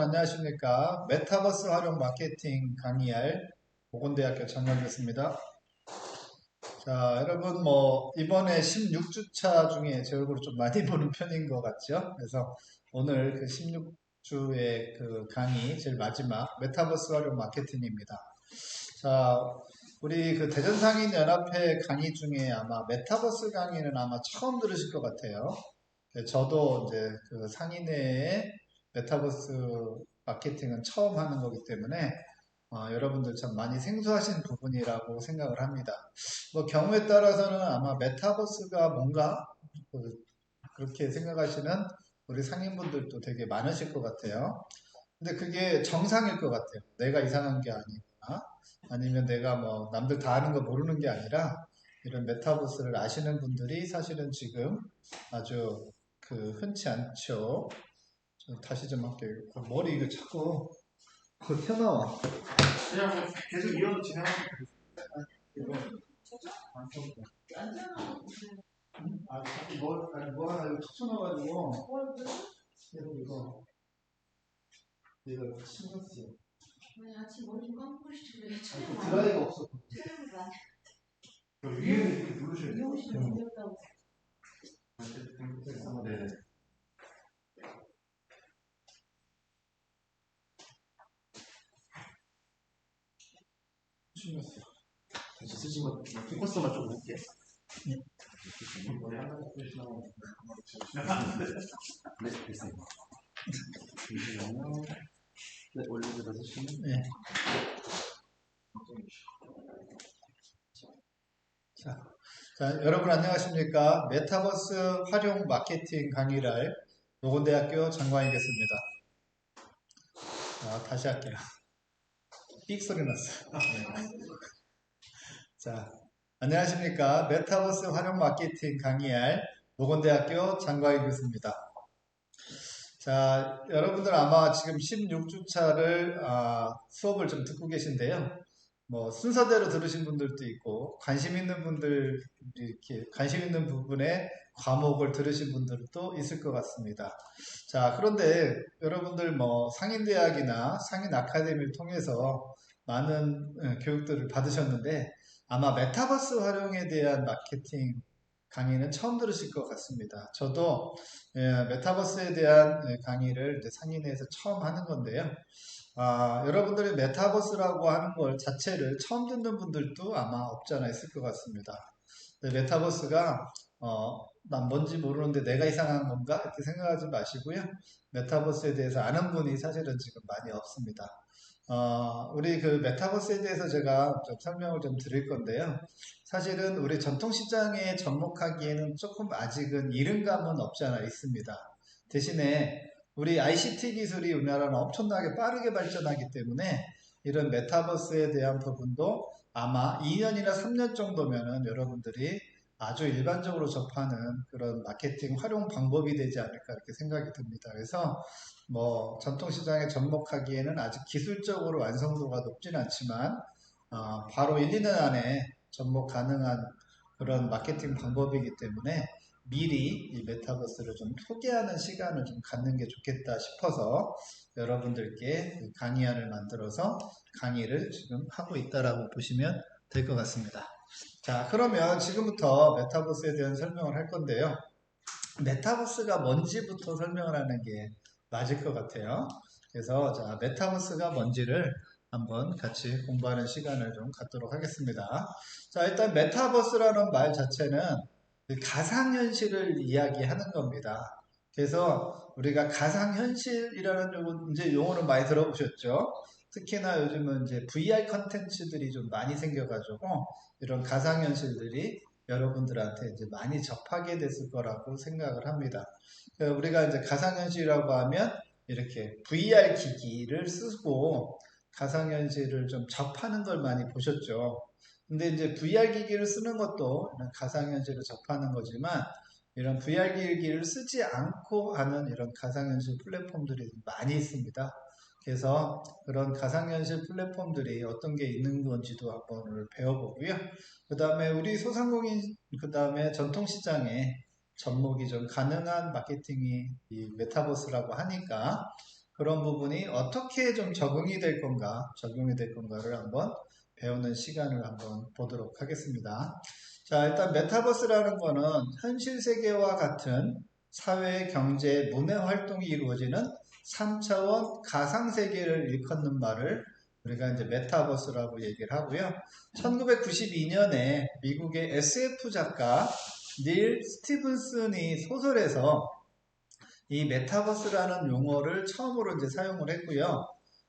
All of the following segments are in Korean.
안녕하십니까. 메타버스 활용 마케팅 강의할 보건대학교 정관교수입니다. 자, 여러분 이번에 16주차 중에 제 얼굴을 좀 많이 보는 편인 것 같죠? 그래서 오늘 그 16주의 그 강의 제일 마지막 메타버스 활용 마케팅입니다. 자, 우리 그 대전상인연합회 강의 중에 아마 메타버스 강의는 아마 처음 들으실 것 같아요. 저도 이제 그 상인회의 메타버스 마케팅은 처음 하는 거기 때문에 여러분들 참 많이 생소하신 부분이라고 생각을 합니다. 뭐 경우에 따라서는 아마 메타버스가 뭔가 그렇게 생각하시는 우리 상인분들도 되게 많으실 것 같아요. 근데 그게 정상일 것 같아요. 내가 이상한 게 아니구나. 아니면 내가 뭐 남들 다 아는 거 모르는 게 아니라 이런 메타버스를 아시는 분들이 사실은 지금 아주 그 흔치 않죠. 다시 좀 할게요. 머리 이거 자꾸 튀어나와. 그냥 뭐 계속 이어서 진행하면 되겠습니다. 자꾸 뭐 하나 이거 툭 튀어나와가지고 계속 이거 신경 쓰여. 아침 머리 좀 감고 싶지 그래. 드라이가 없어. 위에 이렇게 누르셔야 돼요. 네. 신경 쓰여. 쓰신 거 포커스만 좀 볼게요. 머리 하나 보시나요? 네, 됐습니다. 네, 올리브다 쓰시면. 네. 자, 여러분 안녕하십니까. 메타버스 활용 마케팅 강의를 할 노건대학교 장광이겠습니다. 다시 할게요. 삑 소리 났어요. 자, 안녕하십니까. 메타버스 활용 마케팅 강의할 노건대학교 장광희 교수입니다. 자, 여러분들 아마 지금 16주차를 수업을 좀 듣고 계신데요. 뭐 순서대로 들으신 분들도 있고 관심 있는 분들 이렇게 관심 있는 부분에 과목을 들으신 분들도 있을 것 같습니다. 자, 그런데 여러분들 뭐 상인대학이나 상인 아카데미를 통해서 많은 교육들을 받으셨는데 아마 메타버스 활용에 대한 마케팅 강의는 처음 들으실 것 같습니다. 저도 메타버스에 대한 강의를 이제 상인회에서 처음 하는 건데요. 여러분들이 메타버스라고 하는 걸 자체를 처음 듣는 분들도 아마 없지 않아 있을 것 같습니다. 메타버스가 난 뭔지 모르는데 내가 이상한 건가? 이렇게 생각하지 마시고요. 메타버스에 대해서 아는 분이 사실은 지금 많이 없습니다. 우리 그 메타버스에 대해서 제가 좀 설명을 좀 드릴 건데요. 사실은 우리 전통시장에 접목하기에는 조금 아직은 이른 감은 없지 않아 있습니다. 대신에 우리 ICT 기술이 우리나라는 엄청나게 빠르게 발전하기 때문에 이런 메타버스에 대한 부분도 아마 2년이나 3년 정도면은 여러분들이 아주 일반적으로 접하는 그런 마케팅 활용 방법이 되지 않을까 이렇게 생각이 듭니다. 그래서 뭐 전통시장에 접목하기에는 아직 기술적으로 완성도가 높진 않지만 바로 1, 2년 안에 접목 가능한 그런 마케팅 방법이기 때문에 미리 이 메타버스를 좀 소개하는 시간을 좀 갖는 게 좋겠다 싶어서 여러분들께 강의안을 만들어서 강의를 지금 하고 있다라고 보시면 될 것 같습니다. 자, 그러면 지금부터 메타버스에 대한 설명을 할 건데요. 메타버스가 뭔지부터 설명을 하는 게 맞을 것 같아요. 그래서 자, 메타버스가 뭔지를 한번 같이 공부하는 시간을 좀 갖도록 하겠습니다. 자, 일단 메타버스라는 말 자체는 가상현실을 이야기하는 겁니다. 그래서 우리가 가상현실이라는 이제 용어를 많이 들어보셨죠? 특히나 요즘은 이제 VR 컨텐츠들이 좀 많이 생겨가지고 이런 가상현실들이 여러분들한테 이제 많이 접하게 됐을 거라고 생각을 합니다. 우리가 이제 가상현실이라고 하면 이렇게 VR 기기를 쓰고 가상현실을 좀 접하는 걸 많이 보셨죠. 근데 이제 VR 기기를 쓰는 것도 가상현실을 접하는 거지만 이런 VR 기기를 쓰지 않고 하는 이런 가상현실 플랫폼들이 많이 있습니다. 그래서 그런 가상현실 플랫폼들이 어떤 게 있는 건지도 한번 오늘 배워보고요. 그 다음에 우리 소상공인, 그 다음에 전통시장에 접목이 좀 가능한 마케팅이 이 메타버스라고 하니까 그런 부분이 어떻게 좀 적용이 될 건가를 한번 배우는 시간을 한번 보도록 하겠습니다. 자, 일단 메타버스라는 거는 현실 세계와 같은 사회, 경제, 문화 활동이 이루어지는 3차원 가상 세계를 일컫는 말을 우리가 이제 메타버스라고 얘기를 하고요. 1992년에 미국의 SF 작가 닐 스티븐슨이 소설에서 이 메타버스라는 용어를 처음으로 이제 사용을 했고요.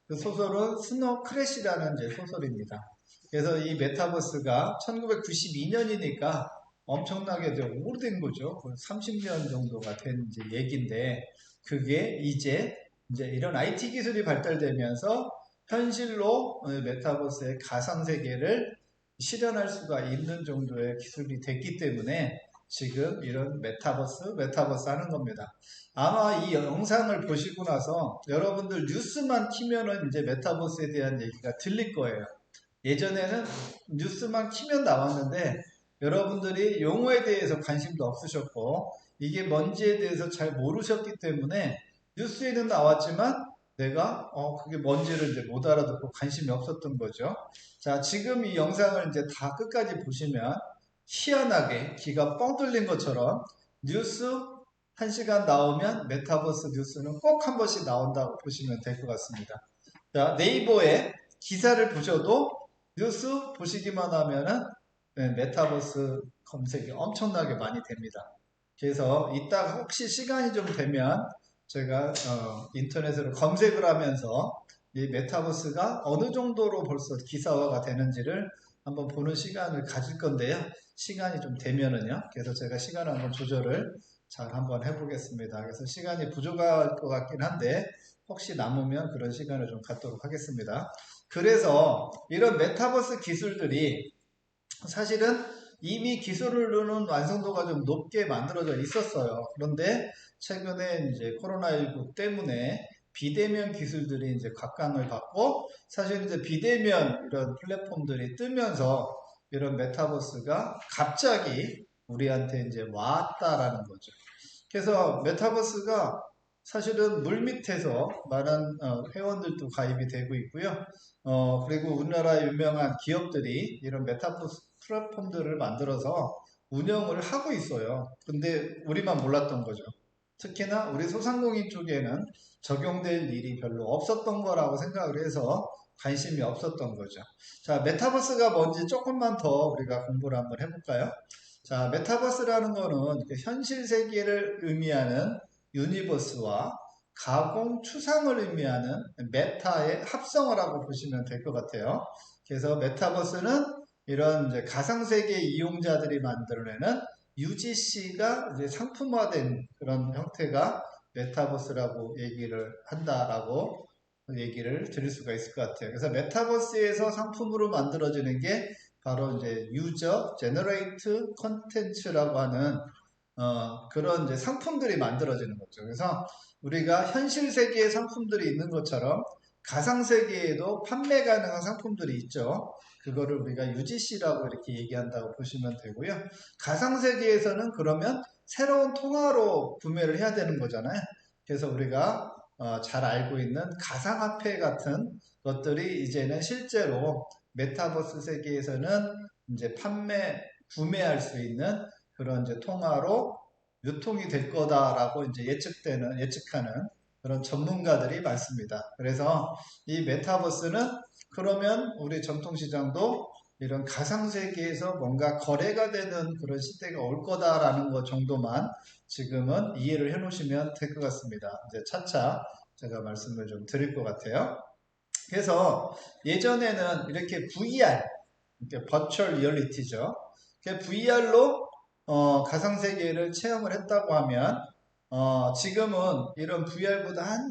그 소설은 스노우 크래시라는 이제 소설입니다. 그래서 이 메타버스가 1992년이니까 엄청나게 이제 오래된 거죠. 30년 정도가 된 이제 얘기인데, 그게 이제 이런 IT 기술이 발달되면서 현실로 메타버스의 가상세계를 실현할 수가 있는 정도의 기술이 됐기 때문에 지금 이런 메타버스 하는 겁니다. 아마 이 영상을 보시고 나서 여러분들 뉴스만 키면은 이제 메타버스에 대한 얘기가 들릴 거예요. 예전에는 뉴스만 키면 나왔는데 여러분들이 용어에 대해서 관심도 없으셨고 이게 뭔지에 대해서 잘 모르셨기 때문에 뉴스에는 나왔지만 내가 그게 뭔지를 이제 못 알아듣고 관심이 없었던 거죠. 자, 지금 이 영상을 이제 다 끝까지 보시면 희한하게 귀가 뻥 뚫린 것처럼 뉴스 1시간 나오면 메타버스 뉴스는 꼭 한 번씩 나온다고 보시면 될 것 같습니다. 자, 네이버에 기사를 보셔도 뉴스 보시기만 하면은 메타버스 검색이 엄청나게 많이 됩니다. 그래서 이따가 혹시 시간이 좀 되면 제가 인터넷으로 검색을 하면서 이 메타버스가 어느 정도로 벌써 기사화가 되는지를 한번 보는 시간을 가질 건데요. 시간이 좀 되면은요. 그래서 제가 시간을 한번 조절을 잘 한번 해보겠습니다. 그래서 시간이 부족할 것 같긴 한데 혹시 남으면 그런 시간을 좀 갖도록 하겠습니다. 그래서 이런 메타버스 기술들이 사실은 이미 기술로는 완성도가 좀 높게 만들어져 있었어요. 그런데 최근에 이제 코로나19 때문에 비대면 기술들이 이제 각광을 받고 사실 이제 비대면 이런 플랫폼들이 뜨면서 이런 메타버스가 갑자기 우리한테 이제 왔다라는 거죠. 그래서 메타버스가 사실은 물밑에서 많은 회원들도 가입이 되고 있고요. 그리고 우리나라 유명한 기업들이 이런 메타버스 플랫폼들을 만들어서 운영을 하고 있어요. 근데 우리만 몰랐던 거죠. 특히나 우리 소상공인 쪽에는 적용될 일이 별로 없었던 거라고 생각을 해서 관심이 없었던 거죠. 자, 메타버스가 뭔지 조금만 더 우리가 공부를 한번 해볼까요? 자, 메타버스라는 거는 현실 세계를 의미하는 유니버스와 가공 추상을 의미하는 메타의 합성어라고 보시면 될 것 같아요. 그래서 메타버스는 이런 이제 가상세계 이용자들이 만들어내는 UGC가 이제 상품화된 그런 형태가 메타버스라고 얘기를 한다라고 얘기를 드릴 수가 있을 것 같아요. 그래서 메타버스에서 상품으로 만들어지는 게 바로 이제 유저 제너레이트 콘텐츠라고 하는 그런 이제 상품들이 만들어지는 거죠. 그래서 우리가 현실 세계에 상품들이 있는 것처럼 가상 세계에도 판매 가능한 상품들이 있죠. 그거를 우리가 UGC라고 이렇게 얘기한다고 보시면 되고요. 가상 세계에서는 그러면 새로운 통화로 구매를 해야 되는 거잖아요. 그래서 우리가 잘 알고 있는 가상화폐 같은 것들이 이제는 실제로 메타버스 세계에서는 이제 구매할 수 있는 그런 이제 통화로 유통이 될 거다라고 이제 예측하는 그런 전문가들이 많습니다. 그래서 이 메타버스는 그러면 우리 전통시장도 이런 가상세계에서 뭔가 거래가 되는 그런 시대가 올 거다라는 것 정도만 지금은 이해를 해 놓으시면 될 것 같습니다. 이제 차차 제가 말씀을 좀 드릴 것 같아요. 그래서 예전에는 이렇게 VR, 이렇게 버추얼 리얼리티죠. VR로 가상세계를 체험을 했다고 하면 지금은 이런 VR보다 한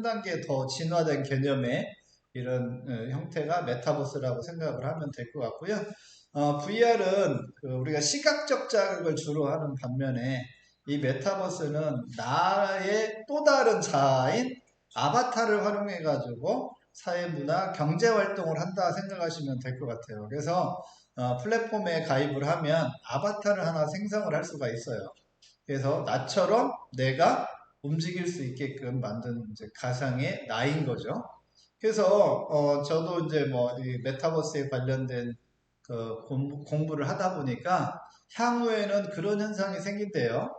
단계 더 진화된 개념의 이런 형태가 메타버스라고 생각을 하면 될 것 같고요. VR은 우리가 시각적 자극을 주로 하는 반면에 이 메타버스는 나의 또 다른 자아인 아바타를 활용해 가지고 사회문화 경제활동을 한다 생각하시면 될 것 같아요. 그래서 플랫폼에 가입을 하면 아바타를 하나 생성을 할 수가 있어요. 그래서 나처럼 내가 움직일 수 있게끔 만든 이제 가상의 나인 거죠. 그래서 저도 이제 뭐 이 메타버스에 관련된 그 공부를 하다 보니까 향후에는 그런 현상이 생긴대요.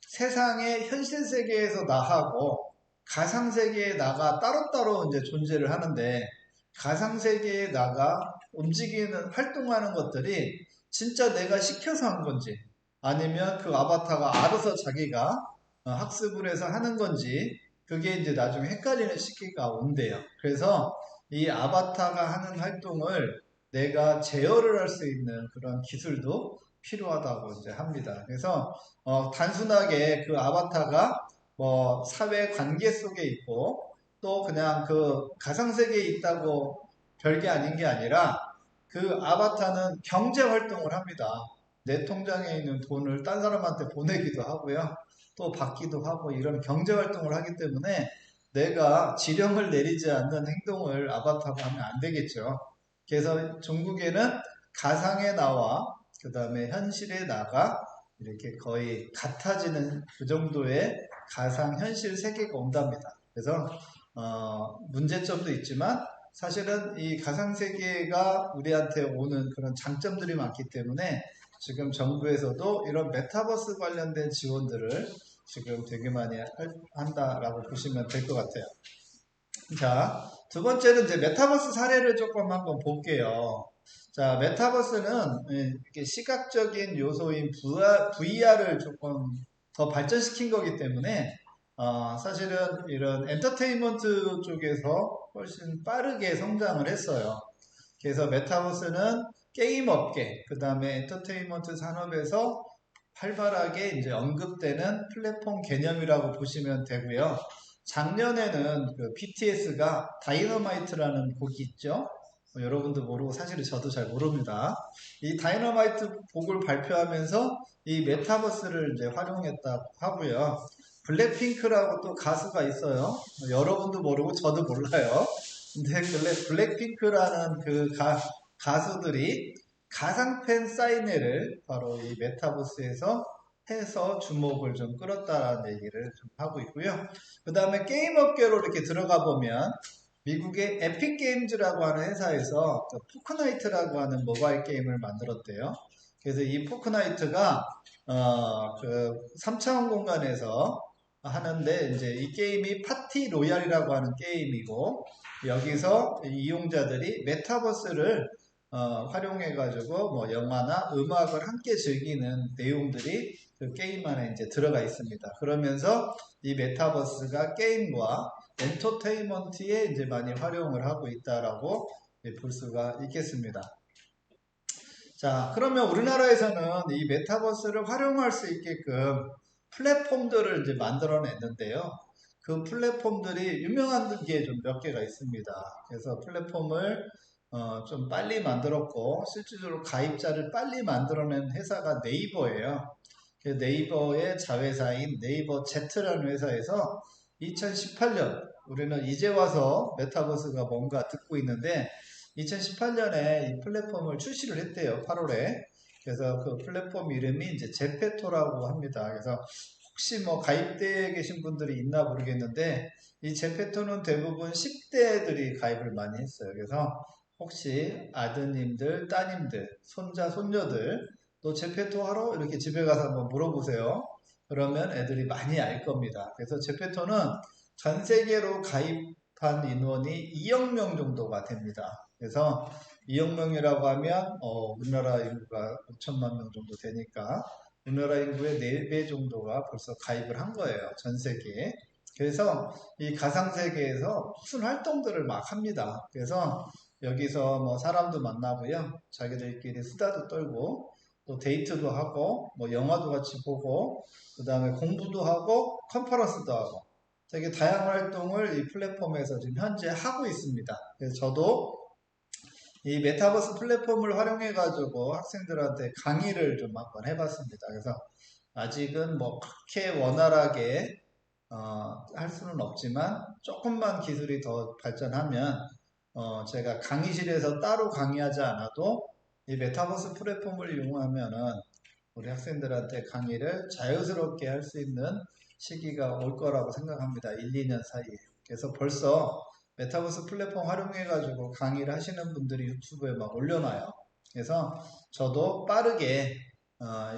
세상의 현실 세계에서 나하고 가상 세계에 나가 따로따로 이제 존재를 하는데 가상 세계에 나가 움직이는 활동하는 것들이 진짜 내가 시켜서 한 건지 아니면 그 아바타가 알아서 자기가 학습을 해서 하는 건지 그게 이제 나중에 헷갈리는 시기가 온대요. 그래서 이 아바타가 하는 활동을 내가 제어를 할 수 있는 그런 기술도 필요하다고 이제 합니다. 그래서 단순하게 그 아바타가 뭐 사회 관계 속에 있고 또 그냥 그 가상세계에 있다고 별게 아닌 게 아니라 그 아바타는 경제 활동을 합니다. 내 통장에 있는 돈을 딴 사람한테 보내기도 하고요. 또 받기도 하고 이런 경제 활동을 하기 때문에 내가 지령을 내리지 않는 행동을 아바타가 하면 안 되겠죠. 그래서 중국에는 가상의 나와 그 다음에 현실에 나가 이렇게 거의 같아지는 그 정도의 가상 현실 세계가 온답니다. 그래서 문제점도 있지만 사실은 이 가상 세계가 우리한테 오는 그런 장점들이 많기 때문에 지금 정부에서도 이런 메타버스 관련된 지원들을 지금 되게 많이 한다라고 보시면 될 것 같아요. 자, 두 번째는 이제 메타버스 사례를 조금 한번 볼게요. 자, 메타버스는 이렇게 시각적인 요소인 VR을 조금 더 발전시킨 거기 때문에 사실은 이런 엔터테인먼트 쪽에서 훨씬 빠르게 성장을 했어요. 그래서 메타버스는 게임 업계, 그 다음에 엔터테인먼트 산업에서 활발하게 이제 언급되는 플랫폼 개념이라고 보시면 되고요. 작년에는 그 BTS가 다이너마이트라는 곡이 있죠. 여러분도 모르고 사실은 저도 잘 모릅니다. 이 다이너마이트 곡을 발표하면서 이 메타버스를 이제 활용했다고 하고요. 블랙핑크라고 또 가수가 있어요. 여러분도 모르고 저도 몰라요. 근데 블랙핑크라는 그 가수들이 가상팬 사인회를 바로 이 메타버스에서 해서 주목을 좀 끌었다는 얘기를 좀 하고 있고요. 그 다음에 게임 업계로 이렇게 들어가 보면 미국의 에픽 게임즈라고 하는 회사에서 포크나이트라고 하는 모바일 게임을 만들었대요. 그래서 이 포크나이트가 그 3차원 공간에서 하는데 이제 이 게임이 파티 로얄이라고 하는 게임이고 여기서 이용자들이 메타버스를 활용해가지고 뭐 영화나 음악을 함께 즐기는 내용들이 그 게임 안에 이제 들어가 있습니다. 그러면서 이 메타버스가 게임과 엔터테인먼트에 이제 많이 활용을 하고 있다라고 볼 수가 있겠습니다. 자, 그러면 우리나라에서는 이 메타버스를 활용할 수 있게끔 플랫폼들을 이제 만들어냈는데요. 그 플랫폼들이 유명한 게 좀 몇 개가 있습니다. 그래서 플랫폼을 좀 빨리 만들었고 실질적으로 가입자를 빨리 만들어낸 회사가 네이버예요. 그 네이버의 자회사인 네이버 Z라는 회사에서 2018년 우리는 이제 와서 메타버스가 뭔가 듣고 있는데 2018년에 이 플랫폼을 출시를 했대요. 8월에. 그래서 그 플랫폼 이름이 이제 제페토라고 합니다. 그래서 혹시 뭐 가입되어 계신 분들이 있나 모르겠는데 이 제페토는 대부분 10대들이 가입을 많이 했어요. 그래서 혹시 아드님들, 따님들, 손자, 손녀들 또 제페토 하러 이렇게 집에 가서 한번 물어보세요. 그러면 애들이 많이 알 겁니다. 그래서 제페토는 전 세계로 가입한 인원이 2억 명 정도가 됩니다. 그래서 2억 명이라고 하면 우리나라 인구가 5천만 명 정도 되니까 우리나라 인구의 4배 정도가 벌써 가입을 한 거예요. 전 세계에. 그래서 이 가상세계에서 무슨 활동들을 막 합니다. 그래서 여기서 뭐 사람도 만나고요. 자기들끼리 수다도 떨고 또 데이트도 하고 뭐 영화도 같이 보고 그 다음에 공부도 하고 컨퍼런스도 하고 되게 다양한 활동을 이 플랫폼에서 지금 현재 하고 있습니다. 그래서 저도 이 메타버스 플랫폼을 활용해 가지고 학생들한테 강의를 좀 한번 해봤습니다. 그래서 아직은 뭐 그렇게 원활하게 할 수는 없지만 조금만 기술이 더 발전하면 제가 강의실에서 따로 강의하지 않아도 이 메타버스 플랫폼을 이용하면은 우리 학생들한테 강의를 자유스럽게 할 수 있는 시기가 올 거라고 생각합니다. 1, 2년 사이에. 그래서 벌써 메타버스 플랫폼 활용해가지고 강의를 하시는 분들이 유튜브에 막 올려놔요. 그래서 저도 빠르게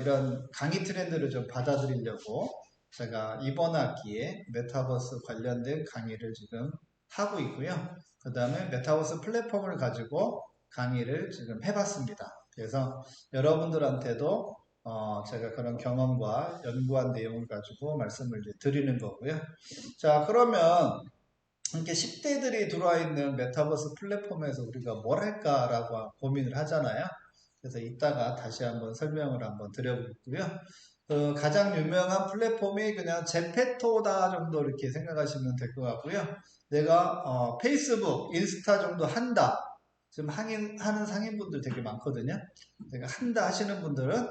이런 강의 트렌드를 좀 받아들이려고 제가 이번 학기에 메타버스 관련된 강의를 지금 하고 있고요. 그 다음에 메타버스 플랫폼을 가지고 강의를 지금 해봤습니다. 그래서 여러분들한테도 제가 그런 경험과 연구한 내용을 가지고 말씀을 이제 드리는 거고요. 자, 그러면 이렇게 10대들이 들어와 있는 메타버스 플랫폼에서 우리가 뭘 할까라고 고민을 하잖아요. 그래서 이따가 다시 한번 설명을 한번 드려보고요. 가장 유명한 플랫폼이 그냥 제페토다 정도 이렇게 생각하시면 될 것 같고요. 내가 페이스북, 인스타 정도 한다. 지금 하는 상인분들 되게 많거든요. 내가 한다 하시는 분들은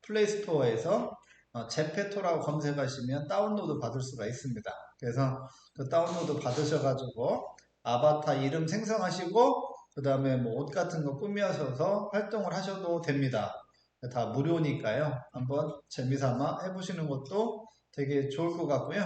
플레이스토어에서 제페토라고 검색하시면 다운로드 받을 수가 있습니다. 그래서 그 다운로드 받으셔가지고 아바타 이름 생성하시고 그 다음에 뭐 옷 같은 거 꾸며서 활동을 하셔도 됩니다. 다 무료니까요. 한번 재미삼아 해보시는 것도 되게 좋을 것 같고요.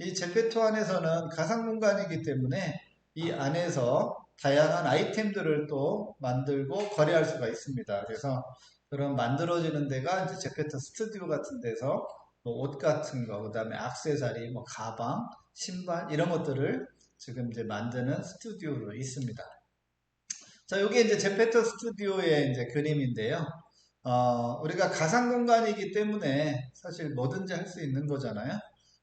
이 제페토 안에서는 가상 공간이기 때문에 이 안에서 다양한 아이템들을 또 만들고 거래할 수가 있습니다. 그래서 그런 만들어지는 데가 이제 제페토 스튜디오 같은 데서 뭐 옷 같은 거, 그 다음에 액세서리, 뭐 가방, 신발 이런 것들을 지금 이제 만드는 스튜디오로 있습니다. 자, 이게 이제 제페토 스튜디오의 이제 그림인데요. 우리가 가상 공간이기 때문에 사실 뭐든지 할 수 있는 거잖아요.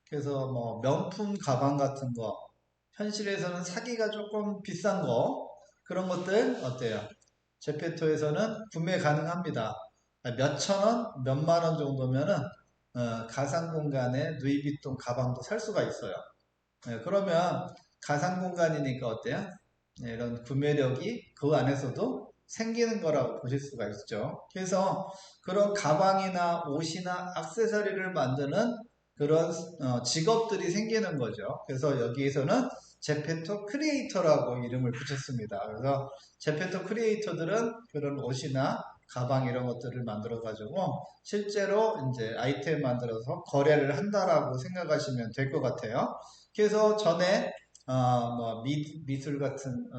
그래서 뭐 명품 가방 같은 거, 현실에서는 사기가 조금 비싼 거, 그런 것들 어때요? 제페토에서는 구매 가능합니다. 몇천 원, 몇만 원 정도면은 가상 공간에 누이비통 가방도 살 수가 있어요. 그러면 가상 공간이니까 어때요? 이런 구매력이 그 안에서도 생기는 거라고 보실 수가 있죠. 그래서 그런 가방이나 옷이나 액세서리를 만드는 그런 직업들이 생기는 거죠. 그래서 여기에서는 제페토 크리에이터라고 이름을 붙였습니다. 그래서 제페토 크리에이터들은 그런 옷이나 가방 이런 것들을 만들어 가지고 실제로 이제 아이템 만들어서 거래를 한다라고 생각하시면 될 것 같아요. 그래서 전에 뭐 미술 같은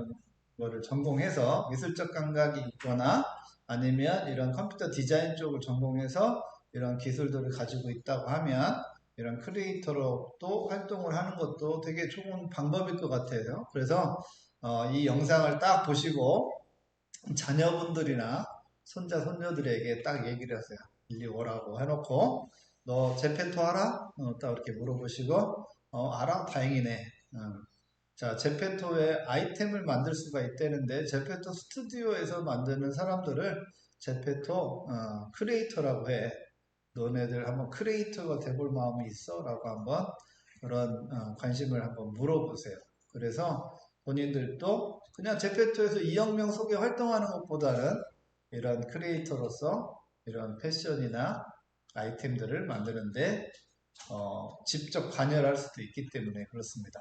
거를 전공해서 미술적 감각이 있거나 아니면 이런 컴퓨터 디자인 쪽을 전공해서 이런 기술들을 가지고 있다고 하면 이런 크리에이터로 또 활동을 하는 것도 되게 좋은 방법일 것 같아요. 그래서 이 영상을 딱 보시고 자녀분들이나 손자, 손녀들에게 딱 얘기를 하세요. 일리 오라고 해놓고 너 제페토 알아? 딱 이렇게 물어보시고 알아? 다행이네. 자, 제페토에 아이템을 만들 수가 있다는데 제페토 스튜디오에서 만드는 사람들을 제페토 크리에이터라고 해. 너네들 한번 크리에이터가 돼볼 마음이 있어? 라고 한번 그런 관심을 한번 물어보세요. 그래서 본인들도 그냥 제페토에서 이혁명 속에 활동하는 것보다는 이런 크리에이터로서 이런 패션이나 아이템들을 만드는데 직접 관여를 할 수도 있기 때문에 그렇습니다.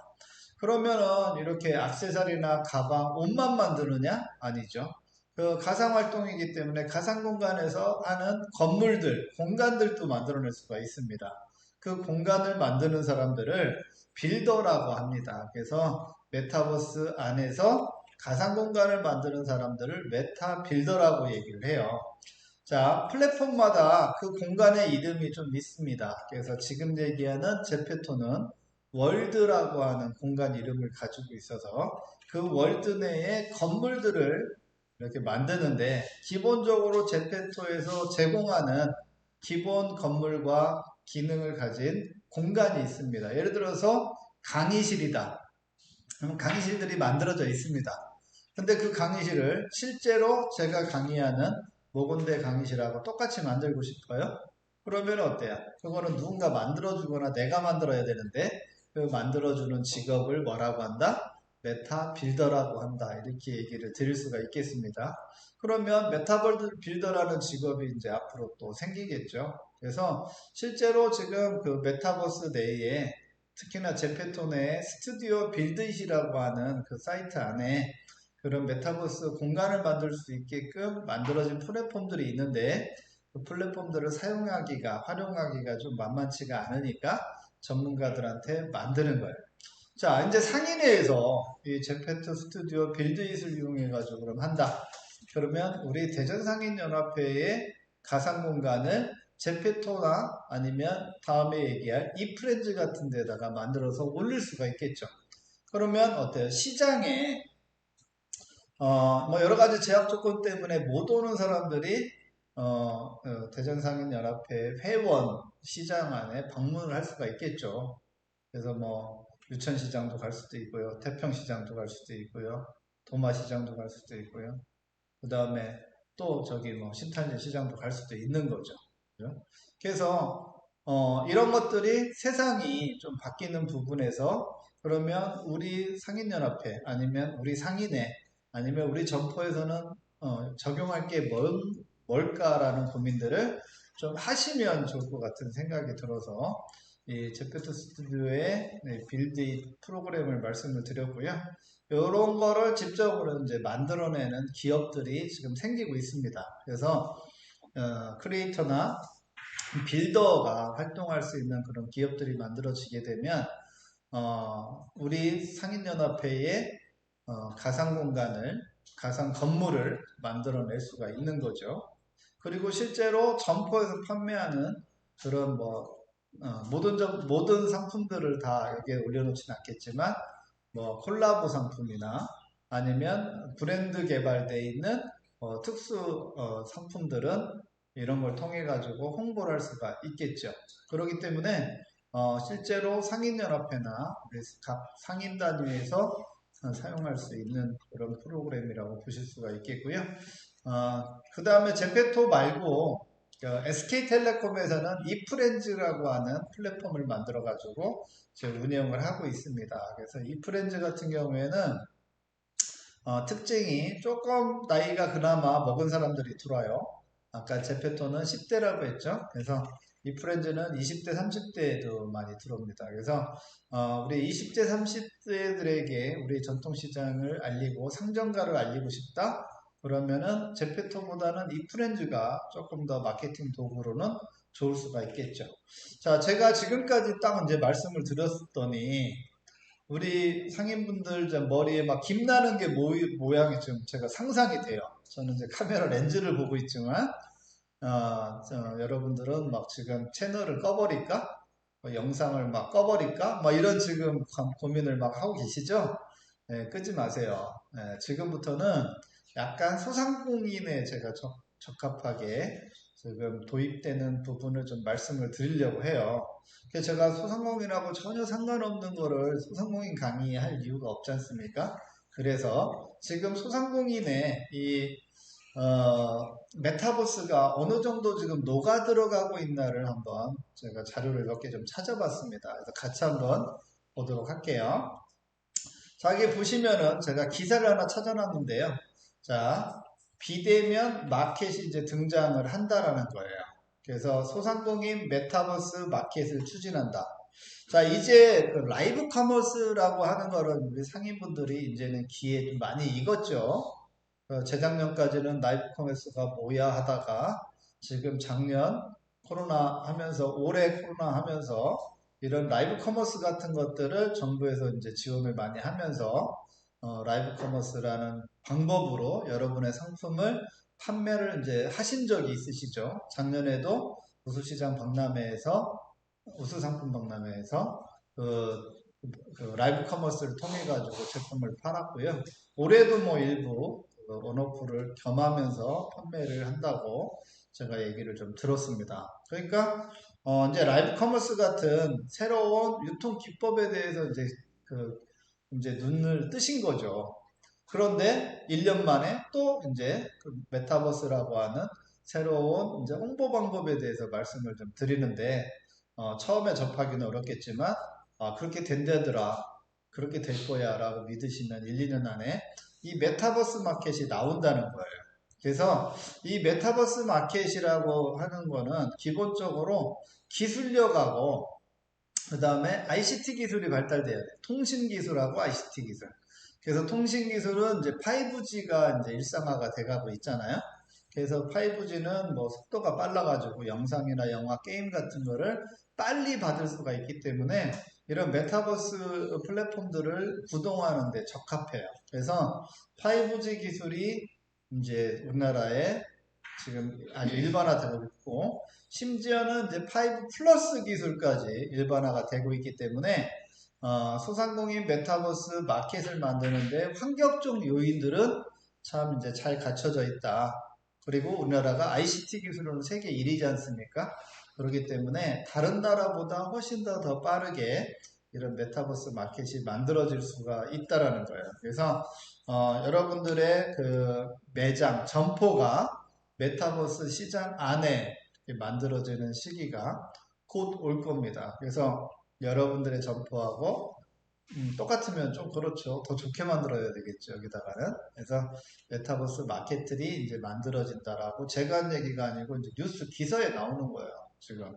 그러면은 이렇게 액세서리나 가방, 옷만 만드느냐? 아니죠. 그 가상 활동이기 때문에 가상 공간에서 하는 건물들, 공간들도 만들어낼 수가 있습니다. 그 공간을 만드는 사람들을 빌더라고 합니다. 그래서 메타버스 안에서 가상 공간을 만드는 사람들을 메타 빌더라고 얘기를 해요. 자, 플랫폼마다 그 공간의 이름이 좀 있습니다. 그래서 지금 얘기하는 제페토는 월드라고 하는 공간 이름을 가지고 있어서 그 월드 내에 건물들을 이렇게 만드는데 기본적으로 제페토에서 제공하는 기본 건물과 기능을 가진 공간이 있습니다. 예를 들어서 강의실이다. 그럼 강의실들이 만들어져 있습니다. 근데 그 강의실을 실제로 제가 강의하는 모건대 강의실하고 똑같이 만들고 싶어요? 그러면 어때요? 그거는 누군가 만들어주거나 내가 만들어야 되는데 그 만들어주는 직업을 뭐라고 한다? 메타 빌더라고 한다. 이렇게 얘기를 드릴 수가 있겠습니다. 그러면 메타 빌더라는 직업이 이제 앞으로 또 생기겠죠. 그래서 실제로 지금 그 메타버스 내에 특히나 제페토 내 스튜디오 빌드잇이라고 하는 그 사이트 안에 그런 메타버스 공간을 만들 수 있게끔 만들어진 플랫폼들이 있는데 그 플랫폼들을 사용하기가, 활용하기가 좀 만만치가 않으니까 전문가들한테 만드는 거예요. 자, 이제 상인회에서 이 제페토 스튜디오 빌드잇을 이용해가지고 그럼 한다. 그러면 우리 대전상인연합회의 가상 공간을 제페토나 아니면 다음에 얘기할 이프렌즈 같은 데다가 만들어서 올릴 수가 있겠죠. 그러면 어때요? 시장에 뭐 여러 가지 제약 조건 때문에 못 오는 사람들이 대전상인연합회 회원 시장 안에 방문을 할 수가 있겠죠. 그래서 뭐 유천시장도 갈 수도 있고요, 태평시장도 갈 수도 있고요, 도마시장도 갈 수도 있고요. 그 다음에 또 저기 뭐 신탄진 시장도 갈 수도 있는 거죠. 그죠? 그래서 이런 것들이 세상이 좀 바뀌는 부분에서 그러면 우리 상인연합회 아니면 우리 상인회 아니면 우리 점포에서는 적용할 게 뭘까라는 고민들을 좀 하시면 좋을 것 같은 생각이 들어서 이 제페토 스튜디오의 빌드 프로그램을 말씀을 드렸고요. 이런 거를 직접으로 이제 만들어내는 기업들이 지금 생기고 있습니다. 그래서 크리에이터나 빌더가 활동할 수 있는 그런 기업들이 만들어지게 되면 우리 상인연합회의 가상 공간을, 가상 건물을 만들어낼 수가 있는 거죠. 그리고 실제로 점포에서 판매하는 그런 모든 상품들을 다 여기에 올려놓지는 않겠지만 콜라보 상품이나 아니면 브랜드 개발되어 있는 특수 상품들은 이런 걸 통해 가지고 홍보를 할 수가 있겠죠. 그렇기 때문에 실제로 상인연합회나 각 상인단위에서 사용할 수 있는 그런 프로그램이라고 보실 수가 있겠고요. 그 다음에 제페토 말고 SK텔레콤에서는 이프렌즈라고 하는 플랫폼을 만들어 가지고 지금 운영을 하고 있습니다. 그래서 이프렌즈 같은 경우에는 특징이 조금 나이가 그나마 먹은 사람들이 들어와요. 아까 제페토는 10대라고 했죠. 그래서 이프렌즈는 20대, 30대에도 많이 들어옵니다. 그래서 우리 20대, 30대들에게 우리 전통시장을 알리고 상점가를 알리고 싶다? 그러면은 제페토보다는 이프렌즈가 조금 더 마케팅 도구로는 좋을 수가 있겠죠. 자, 제가 지금까지 딱 이제 말씀을 드렸더니 우리 상인분들 머리에 막 김나는 게 모양이 좀 제가 상상이 돼요. 저는 이제 카메라 렌즈를 보고 있지만 여러분들은 막 지금 채널을 꺼버릴까? 영상을 막 꺼버릴까? 막 이런 지금 고민을 막 하고 계시죠? 네, 끄지 마세요. 네, 지금부터는 약간 소상공인에 제가 적합하게 지금 도입되는 부분을 좀 말씀을 드리려고 해요. 그래서 제가 소상공인하고 전혀 상관없는 거를 소상공인 강의할 이유가 없지 않습니까? 그래서 지금 소상공인의 이 메타버스가 어느 정도 지금 녹아 들어가고 있나를 한번 제가 자료를 몇 개 좀 찾아봤습니다. 그래서 같이 한번 보도록 할게요. 자, 여기 보시면은 제가 기사를 하나 찾아놨는데요. 자, 비대면 마켓이 이제 등장을 한다라는 거예요. 그래서 소상공인 메타버스 마켓을 추진한다. 자, 이제 그 라이브 커머스라고 하는 거는 우리 상인분들이 이제는 귀에 좀 많이 익었죠. 재작년까지는 라이브 커머스가 뭐야 하다가 지금 작년 코로나 하면서 올해 코로나 하면서 이런 라이브 커머스 같은 것들을 정부에서 이제 지원을 많이 하면서 라이브 커머스라는 방법으로 여러분의 상품을 판매를 이제 하신 적이 있으시죠? 작년에도 우수시장 박람회에서 우수상품 박람회에서 그 라이브 커머스를 통해 가지고 제품을 팔았고요. 올해도 뭐 일부 온오프를 겸하면서 판매를 한다고 제가 얘기를 좀 들었습니다. 그러니까 이제 라이브 커머스 같은 새로운 유통 기법에 대해서 이제 눈을 뜨신 거죠. 그런데 1년 만에 또 이제 그 메타버스라고 하는 새로운 이제 홍보 방법에 대해서 말씀을 좀 드리는데 처음에 접하기는 어렵겠지만 그렇게 된다더라, 그렇게 될 거야 라고 믿으시면 1, 2년 안에 이 메타버스 마켓이 나온다는 거예요. 그래서 이 메타버스 마켓이라고 하는 거는 기본적으로 기술력하고 그 다음에 ICT 기술이 발달돼야 돼. 통신 기술하고 ICT 기술. 그래서 통신 기술은 이제 5G가 이제 일상화가 돼가고 있잖아요. 그래서 5G는 뭐 속도가 빨라가지고 영상이나 영화, 게임 같은 거를 빨리 받을 수가 있기 때문에 이런 메타버스 플랫폼들을 구동하는 데 적합해요. 그래서 5G 기술이 이제 우리나라에 지금 아주 일반화되고 있고, 심지어는 이제 5 플러스 기술까지 일반화가 되고 있기 때문에 소상공인 메타버스 마켓을 만드는데 환경적 요인들은 참 이제 잘 갖춰져 있다. 그리고 우리나라가 ICT 기술로는 세계 1위지 않습니까? 그렇기 때문에 다른 나라보다 훨씬 더 빠르게 이런 메타버스 마켓이 만들어질 수가 있다라는 거예요. 그래서 여러분들의 그 매장, 점포가 메타버스 시장 안에 만들어지는 시기가 곧 올 겁니다. 그래서 여러분들의 점포하고 똑같으면 좀 그렇죠. 더 좋게 만들어야 되겠죠. 여기다가는. 그래서 메타버스 마켓들이 이제 만들어진다라고 제가 한 얘기가 아니고 이제 뉴스 기사에 나오는 거예요. 지금.